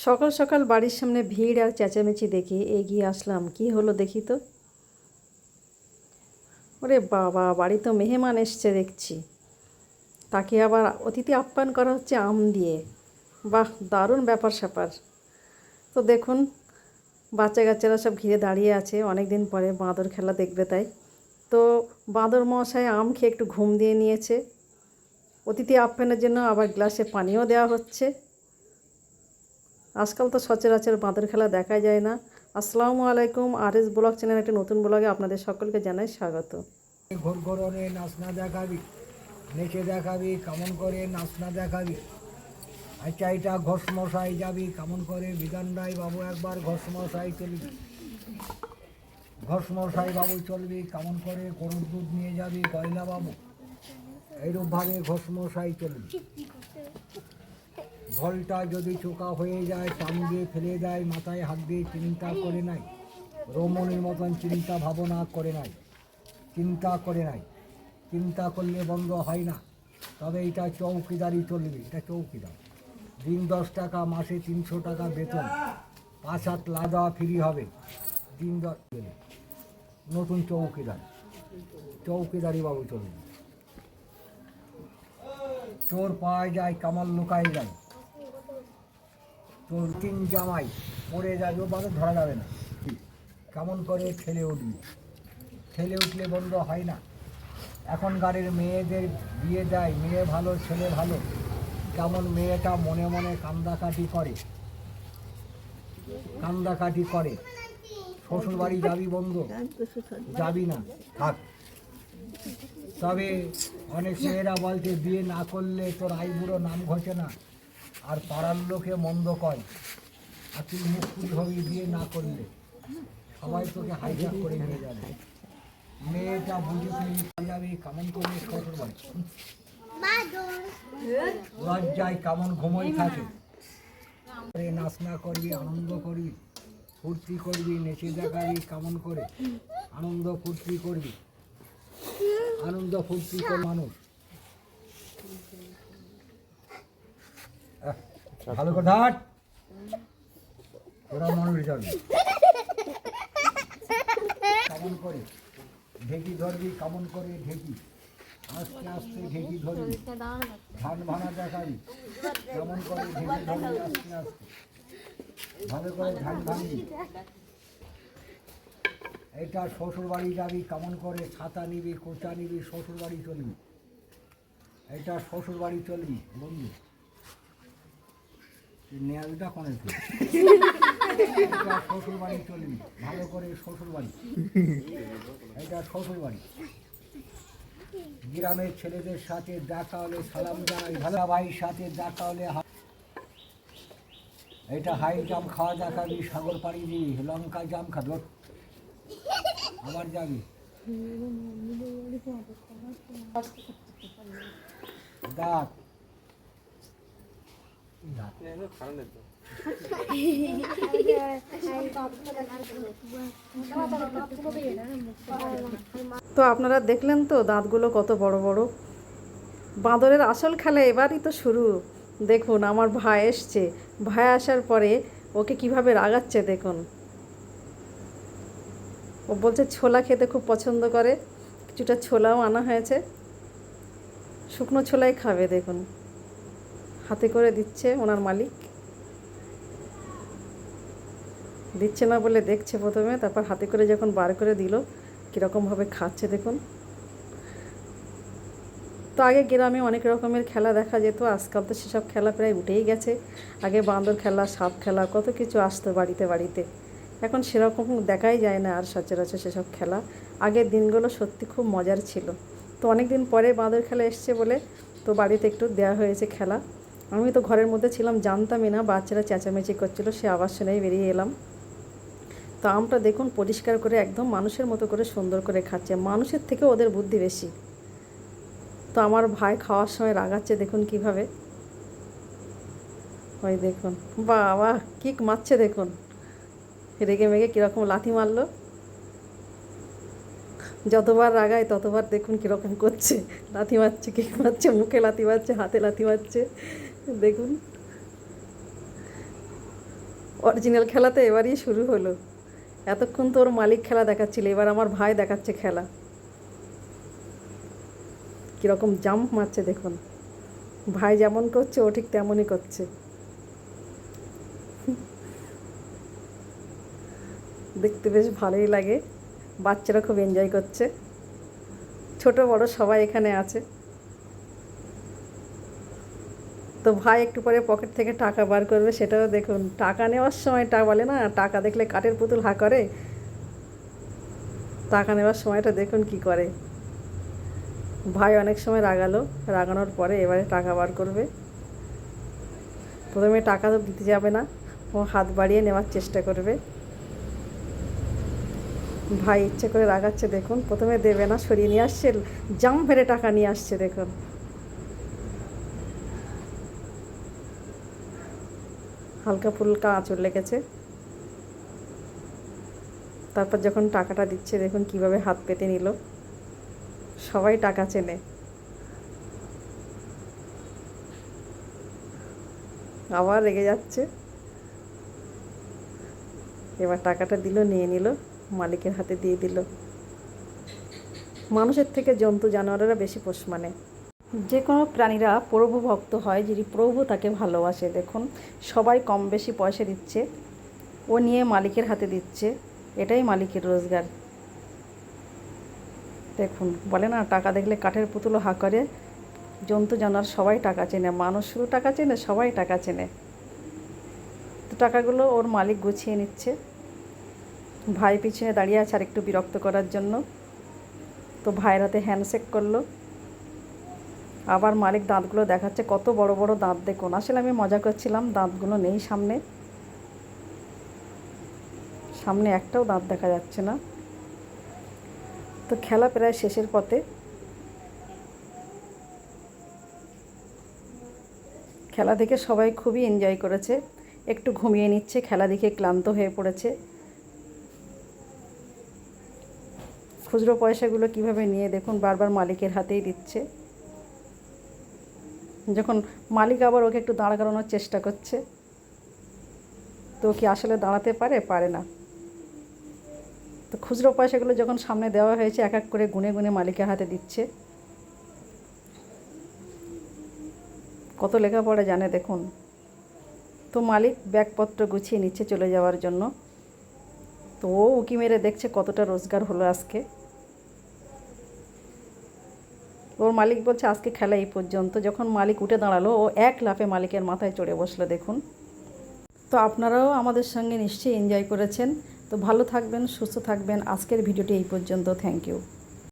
সকাল সকাল বাড়ির সামনে ভিড় আর চেঁচামেচি দেখে এগিয়ে আসলাম। কি হলো দেখি তো। ওরে বাবা, বাড়ি তো মেহমান এসছে দেখছি। তাকে আবার অতিথি আপ্যায়ন করা হচ্ছে আম দিয়ে। বাহ, দারুণ ব্যাপার স্যাপার। তো দেখুন, বাচ্চা কাচ্চারা সব ঘিরে দাঁড়িয়ে আছে, অনেক দিন পরে বাঁদর খেলা দেখবে তাই। তো বাঁদর মশাই আম খেয়ে একটু ঘুম দিয়ে নিয়েছে। অতিথি আপ্যায়নের জন্য আবার গ্লাসে পানিও দেওয়া হচ্ছে। আজকাল তো সচরাচর বাঁদর খেলা দেখা যায় না। আসসালামু আলাইকুম, RS ব্লগ চ্যানেল একটি নতুন ব্লগে আপনাদের সকলকে জানাই স্বাগত। ঘোর ঘোরনে নাচনা দেখাবি, নেচে দেখাবি কেমন করে নাচনা দেখাবি। আচ্ছা, এটা ঘোষমশাই যাবি কেমন করে বিধান রায় বাবু, একবার ঘোষমশাই চলবি। ঘোষমশাই বাবু চলবি কেমন করে, গরুর দুধ নিয়ে যাবি গয়লা বাবু। এইরূপভাবে ঘোষমশাই চলবি। ঘলটা যদি চোকা হয়ে যায় টান দিয়ে ফেলে দেয়, মাথায় হাত দিয়ে চিন্তা করে নাই, রমণীর মতন চিন্তা ভাবনা করে নাই, চিন্তা করে নাই। চিন্তা করলে বন্ধ হয় না। তবে এটা চৌকিদারি চলবে, এটা চৌকিদার। দিন 10 টাকা, মাসে 300 টাকা বেতন, 5-7 লাদা ফ্রি হবে। দিন 10 নতুন চৌকিদার, চৌকিদারি বাবু চলবে। চোর পাওয়া যায়, কামাল লুকায় যায়। তোর 3 জামাই পড়ে যাবে, ও বাদে ধরা যাবে না। কেমন করে ঠেলে উঠবি, ঠেলে উঠলে বন্ধ হয় না। এখনকারের মেয়েদের বিয়ে দেয়, মেয়ে ভালো ছেলে ভালো, কেমন মেয়েটা মনে মনে কান্দাকাটি করে, কান্দাকাটি করে। শ্বশুরবাড়ি যাবি বন্ধু, যাবি না, থাক। তবে অনেক মেয়েরা বলছে বিয়ে না করলে তোর আইবুড়ো নাম ঘটে না, আর পাড়ার লোকে মন্দ কয়, আর তুই মুশকিল হবি বিয়ে না করলে, সবাই তোকে হাইজাক করে নিয়ে যাবে। মেয়েটা বুঝে ফেলে যাবে কেমন করে শ্বশুরবাড়ি, লজ্জায় কেমন ঘুমোই থাকে। নাচনা করবি, আনন্দ করবি, ফুর্তি করবি, নেচে দেখাবি কেমন করে, আনন্দ ফুর্তি করবি। আনন্দ ফুর্তি করে মানুষ ভালো কথা, ওরা মানুষ যাবে কেমন করে। ঢেকি ধরবি কেমন করে, ঢেকি আস্তে আস্তে ঢেকি ধরবি। ধান ভাঙা দেখাবি কেমন করে, ঢেকি ধরবি আস্তে আস্তে, ভালো করে ধান ভাঙবি। এটা শ্বশুর বাড়ি যাবি কেমন করে, ছাতা নিবি, কোচা নিবি, শ্বশুর বাড়ি চলবি। এটা শ্বশুর বাড়ি চলবি বন্ধু। নেয়ালটা কোনে এটা শ্বশুর বাড়ি চলবি, ভালো করে শ্বশুর বাড়ি। এটা শ্বশুর বাড়ি। গ্রামের ছেলেদের সাথে দেখা হলে সালাম জানাই, ভালো ভাইয়ের সাথে দেখা হলে। এটা হাই জাম খাওয়া দেখাবি, সাগর পাড়ি দিবি, লঙ্কা জাম খাবি, আবার যাবি। দাঁত তো আপনারা দেখলেন তো দাঁতগুলো কত বড় বড়। বাঁদরের আসল খেলা এবারই তো শুরু। দেখুন, আমার ভাই এসছে, ভাই আসার পরে ওকে কিভাবে রাগাচ্ছে দেখুন। ও বলছে ছোলা খেতে খুব পছন্দ করে, কিছুটা ছোলাও আনা হয়েছে, শুকনো ছোলাই খাবে। দেখুন, হাতে করে দিচ্ছে ওনার মালিক। দিচ্ছে না বলে দেখছে প্রথমে, তারপর হাতে করে যখন বার করে দিল কীরকমভাবে খাচ্ছে দেখুন। তো আগে গ্রামে অনেক রকমের খেলা দেখা যেত, আজকাল তো সেসব খেলা প্রায় উঠেই গেছে। আগে বাঁদর খেলা, সাপ খেলা, কত কিছু আসতো বাড়িতে বাড়িতে। এখন সেরকম দেখাই যায় না আর সচরাচর সেসব খেলা। আগের দিনগুলো সত্যি খুব মজার ছিল। তো অনেক দিন পরে বাঁদর খেলা এসছে বলে তো বাড়িতে একটু দেওয়া হয়েছে খেলা। আমি তো ঘরের মধ্যে ছিলাম, জানতামই না, বাচ্চারা চেঁচামেচি করছিল, সে আওয়াজ শুনেই বেরিয়ে এলাম। তো আমটা দেখুন পরিষ্কার করে একদম মানুষের মতো করে সুন্দর করে খাচ্ছে, মানুষের থেকে ওদের বুদ্ধি বেশি। তো আমার ভাই খাওয়ার সময় রাগাচ্ছে দেখুন কিভাবে, ওই দেখুন, বাবা কিক মারছে দেখুন, রেগে মেগে কীরকম লাথি মারলো। যতবার রাগায় ততবার দেখুন কীরকম করছে, লাথি মারছে, কিক মারছে, মুখে লাথি মারছে, হাতে লাথি মারছে। দেখুন অরিজিনাল খেলা তো এবারই শুরু হলো। এতক্ষণ তো ওর মালিক খেলা দেখাচ্ছিল, এবার আমার ভাই দেখাচ্ছে খেলা। কীরকম জাম্প মারছে দেখুন, ভাই যেমন করছে ও ঠিক তেমনই করছে। দেখতে বেশ ভালোই লাগে, বাচ্চারা খুব এনজয় করছে, ছোট বড় সবাই এখানে আছে। তো ভাই একটু পরে পকেট থেকে টাকা বার করবে, সেটাও দেখুন। টাকা নেওয়ার সময় বলে না, টাকা দেখলে কাঠের পুতুল হা করে, টাকা নেওয়ার সময়টা দেখুন কি করে। ভাই অনেক সময় রাগালো, রাগানোর পরে এবারে টাকা বার করবে। প্রথমে টাকা তো দিতে যাবে না, ও হাত বাড়িয়ে নেওয়ার চেষ্টা করবে। ভাই ইচ্ছে করে রাগাচ্ছে দেখুন, প্রথমে দেবে না, সরিয়ে নিয়ে আসছে, জাম ফেরে টাকা নিয়ে আসছে দেখুন। হালকা ফুলকা আঁচড় লেগেছে। তারপর যখন টাকাটা দিচ্ছে দেখুন কিভাবে হাত পেতে নিল। সবাই টাকা চেনে। আবার রেগে যাচ্ছে। এবার টাকাটা দিল, নিয়ে নিল, মালিকের হাতে দিয়ে দিল। মানুষের থেকে জন্তু জানোয়ারেরা বেশি পোষ মানে। যে কোনো প্রাণীরা প্রভু ভক্ত হয়, যিনি প্রভু তাকে ভালোবাসে। দেখুন সবাই কম বেশি পয়সা দিচ্ছে, ও নিয়ে মালিকের হাতে দিচ্ছে, এটাই মালিকের রোজগার। দেখুন বলে না, টাকা দেখলে কাঠের পুতুলও হা করে। জন্তু জানোয়ার সবাই টাকা চেনে, মানুষ শুধু টাকা চেনে, সবাই টাকা চেনে। তো টাকাগুলো ওর মালিক গুছিয়ে নিচ্ছে। ভাই পিছনে দাঁড়িয়ে আছে আর একটু বিরক্ত করার জন্য। তো ভাইয়ের হাতে হ্যান্ডশেক করলো। আবার মালিক দাঁতগুলো দেখাচ্ছে, কত বড় বড় দাঁত দেখুন। আসলে আমি মজা করছিলাম, দাঁতগুলো নেই সামনে, সামনে একটাও দাঁত দেখা যাচ্ছে না। তো খেলা প্রায় শেষের পথে। খেলা দেখে সবাই খুবই এনজয় করেছে, একটু ঘুমিয়ে নিচ্ছে, খেলা দেখে ক্লান্ত হয়ে পড়েছে। খুচরো পয়সাগুলো কিভাবে নিয়ে দেখুন বারবার মালিকের হাতেই দিচ্ছে। যখন মালিক আবার ওকে একটু দাঁড় করানোর চেষ্টা করছে, তো কি আসলে দাঁড়াতে পারে না। তো খুচরো পয়সাগুলো যখন সামনে দেওয়া হয়েছে, এক এক করে গুনে গুনে মালিকের হাতে দিচ্ছে। কত লেখাপড়া জানে দেখুন। তো মালিক ব্যাগপত্র গুছিয়ে নিচ্ছে চলে যাওয়ার জন্য। তো ও উকি মেরে দেখছে কতটা রোজগার হলো আজকে। ওর মালিক বলছে আজকে খেলা এই পর্যন্ত। যখন মালিক উঠে দাঁড়ালো, ও এক লাফে মালিকের মাথায় চড়ে বসলো দেখুন। তো আপনারাও আমাদের সঙ্গে নিশ্চয়ই এনজয় করেছেন। তো ভালো থাকবেন, সুস্থ থাকবেন। আজকের ভিডিওটি এই পর্যন্ত। Thank you.